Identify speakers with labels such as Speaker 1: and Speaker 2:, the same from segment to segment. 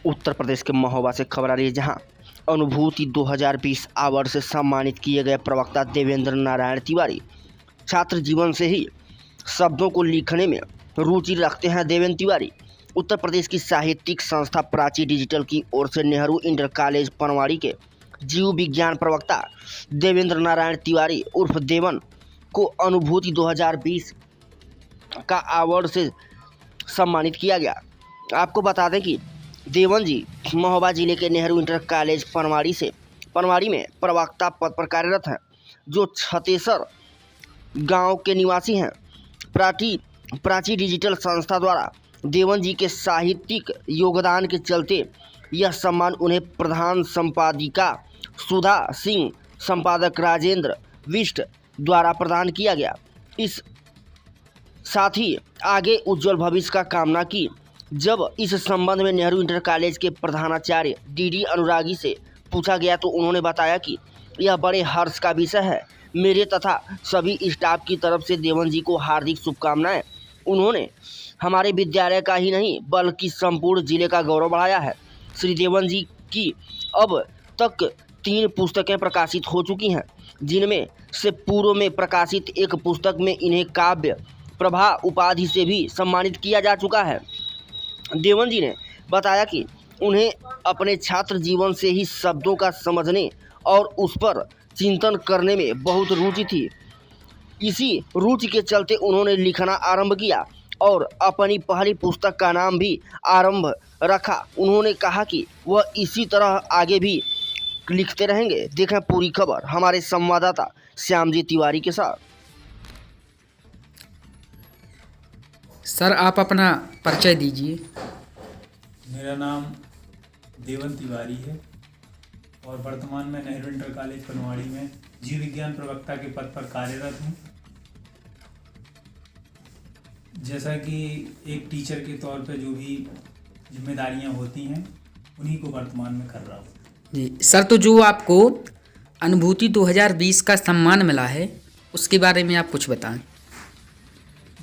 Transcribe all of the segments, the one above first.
Speaker 1: उत्तर प्रदेश के महोबा से खबर आ रही है, जहां अनुभूति 2020 अवार्ड से सम्मानित किए गए प्रवक्ता देवेंद्र नारायण तिवारी छात्र जीवन से ही शब्दों को लिखने में रुचि रखते हैं। देवेंद्र तिवारी उत्तर प्रदेश की साहित्यिक संस्था प्राची डिजिटल की ओर से नेहरू इंटर कॉलेज पनवाड़ी के जीव विज्ञान प्रवक्ता देवेंद्र नारायण तिवारी उर्फ देवन को अनुभूति 2020 का अवार्ड से सम्मानित किया गया। आपको बता दें कि देवन जी महोबा जिले के नेहरू इंटर कॉलेज पनवाड़ी में प्रवक्ता पद पर कार्यरत हैं, जो छतेसर गांव के निवासी हैं। प्राची डिजिटल संस्था द्वारा देवन जी के साहित्यिक योगदान के चलते यह सम्मान उन्हें प्रधान संपादिका सुधा सिंह, संपादक राजेंद्र विष्ट द्वारा प्रदान किया गया। इस साथ ही आगे उज्जवल भविष्य का कामना की। जब इस संबंध में नेहरू इंटर कॉलेज के प्रधानाचार्य डी अनुरागी से पूछा गया तो उन्होंने बताया कि यह बड़े हर्ष का विषय है। मेरे तथा सभी स्टाफ की तरफ से देवन जी को हार्दिक शुभकामनाएं। उन्होंने हमारे विद्यालय का ही नहीं बल्कि संपूर्ण जिले का गौरव बढ़ाया है। श्री देवन जी की अब तक 3 पुस्तकें प्रकाशित हो चुकी हैं, जिनमें से पूर्व में प्रकाशित एक पुस्तक में इन्हें काव्य प्रभा उपाधि से भी सम्मानित किया जा चुका है। देवन जी ने बताया कि उन्हें अपने छात्र जीवन से ही शब्दों का समझने और उस पर चिंतन करने में बहुत रुचि थी। इसी रुचि के चलते उन्होंने लिखना आरंभ किया और अपनी पहली पुस्तक का नाम भी आरंभ रखा। उन्होंने कहा कि वह इसी तरह आगे भी लिखते रहेंगे। देखें पूरी खबर हमारे संवाददाता श्यामजी तिवारी के साथ।
Speaker 2: सर, आप अपना परिचय दीजिए।
Speaker 3: मेरा नाम देवन तिवारी है और वर्तमान में नेहरू इंटर कॉलेज पनवाड़ी में जीव विज्ञान प्रवक्ता के पद पर कार्यरत हूँ। जैसा कि एक टीचर के तौर पर जो भी जिम्मेदारियाँ होती हैं उन्हीं को वर्तमान में कर रहा हूँ।
Speaker 2: जी सर, तो जो आपको अनुभूति 2020 का सम्मान मिला है उसके बारे में आप कुछ बताएं।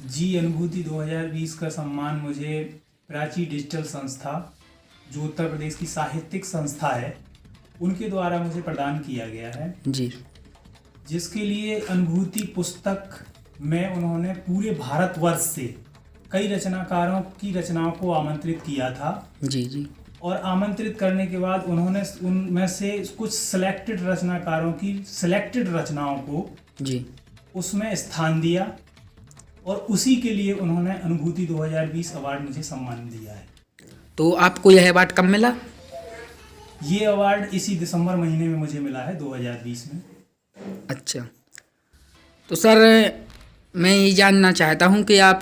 Speaker 3: जी, अनुभूति 2020 का सम्मान मुझे प्राची डिजिटल संस्था, जो उत्तर प्रदेश की साहित्यिक संस्था है, उनके द्वारा मुझे प्रदान किया गया है।
Speaker 2: जी,
Speaker 3: जिसके लिए अनुभूति पुस्तक में उन्होंने पूरे भारतवर्ष से कई रचनाकारों की रचनाओं को आमंत्रित किया था।
Speaker 2: जी।
Speaker 3: और आमंत्रित करने के बाद उन्होंने उनमें से कुछ सिलेक्टेड रचनाकारों की सिलेक्टेड रचनाओं को
Speaker 2: जी
Speaker 3: उसमें स्थान दिया और उसी के लिए उन्होंने अनुभूति 2020 अवार्ड मुझे सम्मान दिया है।
Speaker 2: तो आपको यह अवार्ड कब मिला?
Speaker 3: ये अवार्ड इसी दिसंबर महीने में मुझे मिला है 2020 में।
Speaker 2: अच्छा, तो सर मैं ये जानना चाहता हूँ कि आप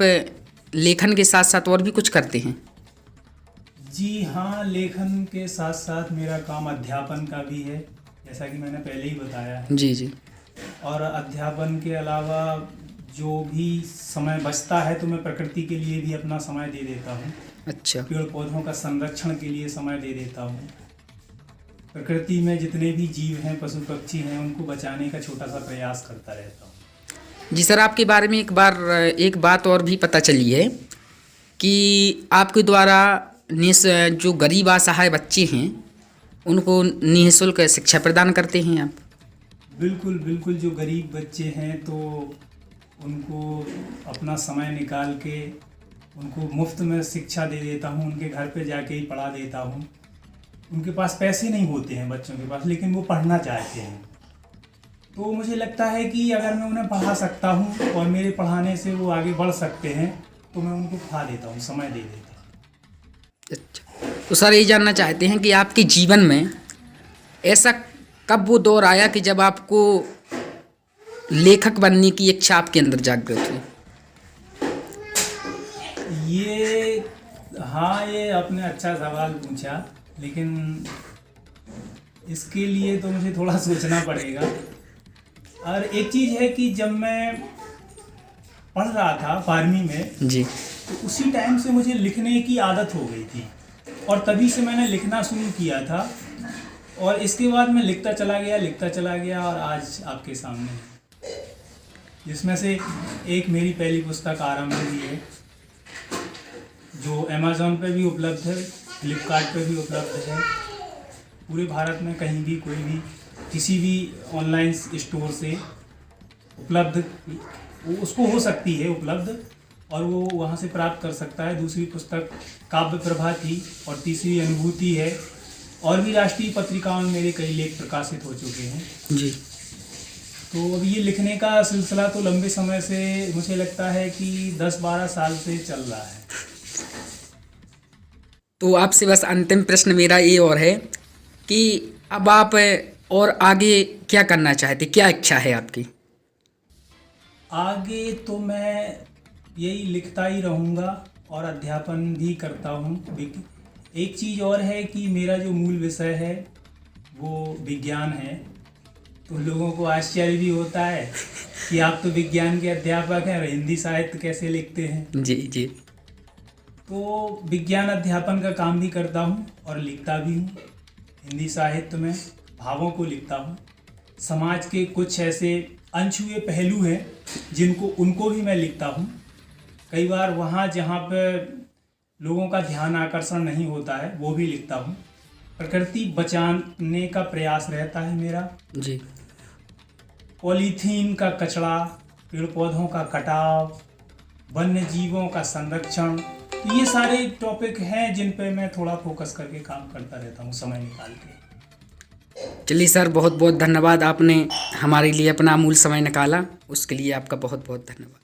Speaker 2: लेखन के साथ साथ और भी कुछ करते हैं?
Speaker 3: जी हाँ, लेखन के साथ साथ मेरा काम अध्यापन का भी है, जैसा कि मैंने पहले ही बताया है।
Speaker 2: जी।
Speaker 3: और अध्यापन के अलावा जो भी समय बचता है तो मैं प्रकृति के लिए भी अपना समय दे देता हूँ।
Speaker 2: अच्छा।
Speaker 3: पेड़ पौधों का संरक्षण के लिए समय दे देता हूँ। प्रकृति में जितने भी जीव हैं, पशु पक्षी हैं, उनको बचाने का छोटा सा प्रयास करता रहता हूँ।
Speaker 2: जी सर, आपके बारे में एक बात और भी पता चली है कि आपके द्वारा जो गरीब असहाय बच्चे हैं उनको निःशुल्क शिक्षा प्रदान करते हैं आप।
Speaker 3: बिल्कुल, जो गरीब बच्चे हैं तो उनको अपना समय निकाल के उनको मुफ्त में शिक्षा दे देता हूँ। उनके घर पे जाके ही पढ़ा देता हूँ। उनके पास पैसे नहीं होते हैं बच्चों के पास, लेकिन वो पढ़ना चाहते हैं। तो मुझे लगता है कि अगर मैं उन्हें पढ़ा सकता हूँ और मेरे पढ़ाने से वो आगे बढ़ सकते हैं तो मैं उनको पढ़ा देता हूँ, समय दे देता हूँ।
Speaker 2: अच्छा, तो सर ये जानना चाहते हैं कि आपके जीवन में ऐसा कब वो दौर आया कि जब आपको लेखक बनने की इच्छा आपके अंदर जागृत हुई?
Speaker 3: ये आपने अच्छा सवाल पूछा, लेकिन इसके लिए तो मुझे थोड़ा सोचना पड़ेगा। और एक चीज़ है कि जब मैं पढ़ रहा था 12वीं में
Speaker 2: जी,
Speaker 3: तो उसी टाइम से मुझे लिखने की आदत हो गई थी और तभी से मैंने लिखना शुरू किया था और इसके बाद मैं लिखता चला गया और आज आपके सामने, जिसमें से एक मेरी पहली पुस्तक आरंभ हुई है जो अमेज़न पे भी उपलब्ध है, फ्लिपकार्ट पे भी उपलब्ध है। पूरे भारत में कहीं भी कोई भी किसी भी ऑनलाइन स्टोर से उपलब्ध उसको हो सकती है उपलब्ध, और वो वहाँ से प्राप्त कर सकता है। दूसरी पुस्तक काव्य प्रभा थी, और तीसरी अनुभूति है। और भी राष्ट्रीय पत्रिकाओं में मेरे कई लेख प्रकाशित हो चुके हैं
Speaker 2: जी।
Speaker 3: तो अब ये लिखने का सिलसिला तो लंबे समय से, मुझे लगता है कि 10-12 साल से चल रहा है।
Speaker 2: तो आपसे बस अंतिम प्रश्न मेरा ये और है कि अब आप और आगे क्या करना चाहते, क्या इच्छा है आपकी?
Speaker 3: आगे तो मैं यही लिखता ही रहूँगा और अध्यापन भी करता हूँ। एक चीज़ और है कि मेरा जो मूल विषय है वो विज्ञान है, तो लोगों को आश्चर्य भी होता है कि आप तो विज्ञान के अध्यापक हैं और हिंदी साहित्य कैसे लिखते हैं।
Speaker 2: जी जी।
Speaker 3: तो विज्ञान अध्यापन का काम भी करता हूँ और लिखता भी हूँ। हिंदी साहित्य में भावों को लिखता हूँ। समाज के कुछ ऐसे अनछुए पहलू हैं उनको भी मैं लिखता हूँ। कई बार वहाँ जहाँ पर लोगों का ध्यान आकर्षण नहीं होता है वो भी लिखता हूँ। प्रकृति बचाने का प्रयास रहता है मेरा।
Speaker 2: जी।
Speaker 3: पॉलीथीन का कचरा, पेड़ पौधों का कटाव, वन्य जीवों का संरक्षण, ये सारे टॉपिक हैं जिन पे मैं थोड़ा फोकस करके काम करता रहता हूँ समय निकाल के।
Speaker 2: चलिए सर, बहुत बहुत धन्यवाद, आपने हमारे लिए अपना अमूल्य समय निकाला, उसके लिए आपका बहुत बहुत धन्यवाद।